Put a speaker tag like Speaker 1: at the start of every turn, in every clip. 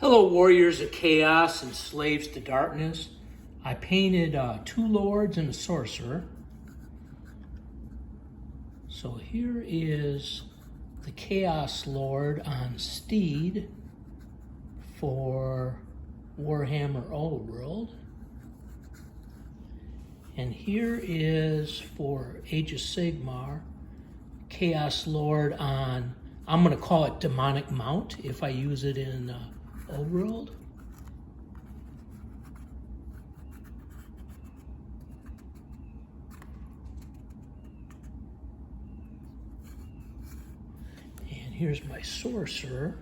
Speaker 1: Hello, warriors of chaos and slaves to darkness. I painted 2 lords and a sorcerer. So here is the Chaos Lord on Steed for WarHammer World. And here is for Age of Sigmar, Chaos Lord on, I'm going to call it Demonic Mount if I use it in Old World. And here's my Sorcerer.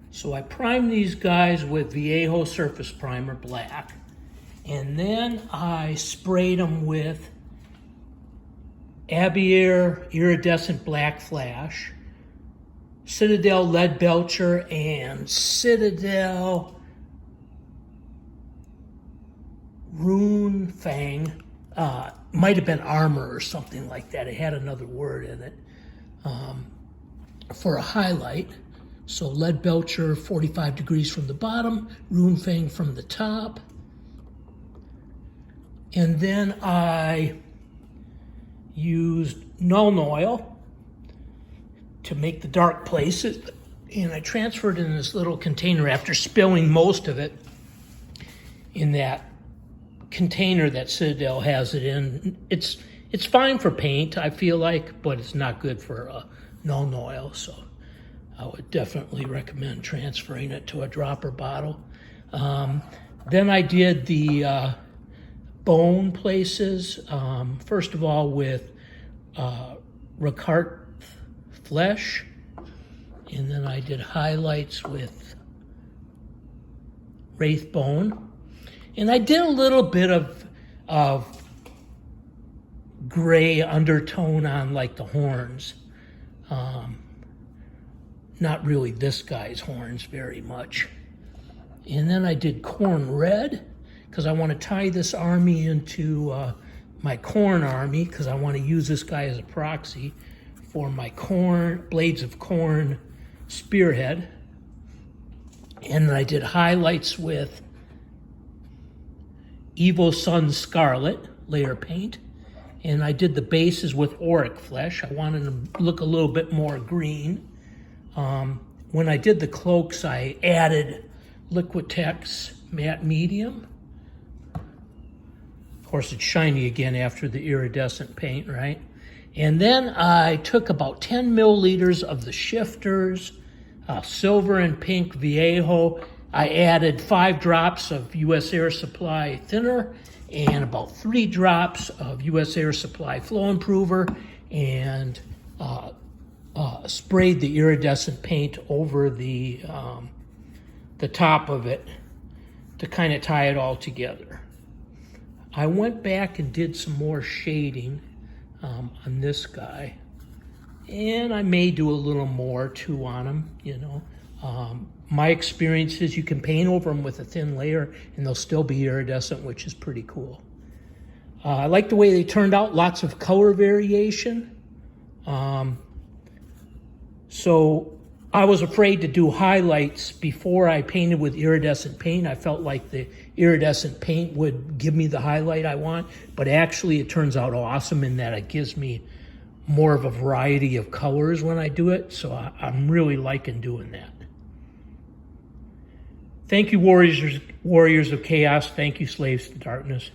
Speaker 1: So I primed these guys with Vallejo Surface Primer Black, and then I sprayed them with Abeier Iridescent Black Flash, Citadel LeadBelcher, and Citadel RuneFang. Might have been armor or something like that. It had another word in it for a highlight. So LeadBelcher 45 degrees from the bottom, RuneFang from the top. And then I used Nuln Oil to make the dark places, and I transferred it in this little container after spilling most of it in that container that Citadel has it in. It's fine for paint, I feel like, but it's not good for Nuln Oil, so I would definitely recommend transferring it to a dropper bottle. Then I did the bone places, first of all with Orruk Flesh, and then I did highlights with Wraith Bone, and I did a little bit of gray undertone on like the horns. Not really this guy's horns very much. And then I did Corn Red, because I want to tie this army into my corn army, because I want to use this guy as a proxy for my Blades of Corn Spearhead. And then I did highlights with Evil Sun Scarlet layer paint. And I did the bases with Orruk Flesh. I wanted them to look a little bit more green. When I did the cloaks, I added Liquitex Matte Medium. Of course, it's shiny again after the iridescent paint, right? And then I took about 10 milliliters of the shifters, silver and pink Vallejo. I added 5 drops of U.S. Air Supply thinner and about 3 drops of U.S. Air Supply flow improver, and sprayed the iridescent paint over the top of it to kind of tie it all together. I went back and did some more shading on this guy, and I may do a little more too on him, you know. My experience is you can paint over them with a thin layer and they'll still be iridescent, which is pretty cool. I like the way they turned out, lots of color variation. So I was afraid to do highlights before I painted with iridescent paint. I felt like the iridescent paint would give me the highlight I want, but actually it turns out awesome in that it gives me more of a variety of colors when I do it, so I'm really liking doing that. Thank you, warriors of chaos. Thank you, slaves to darkness.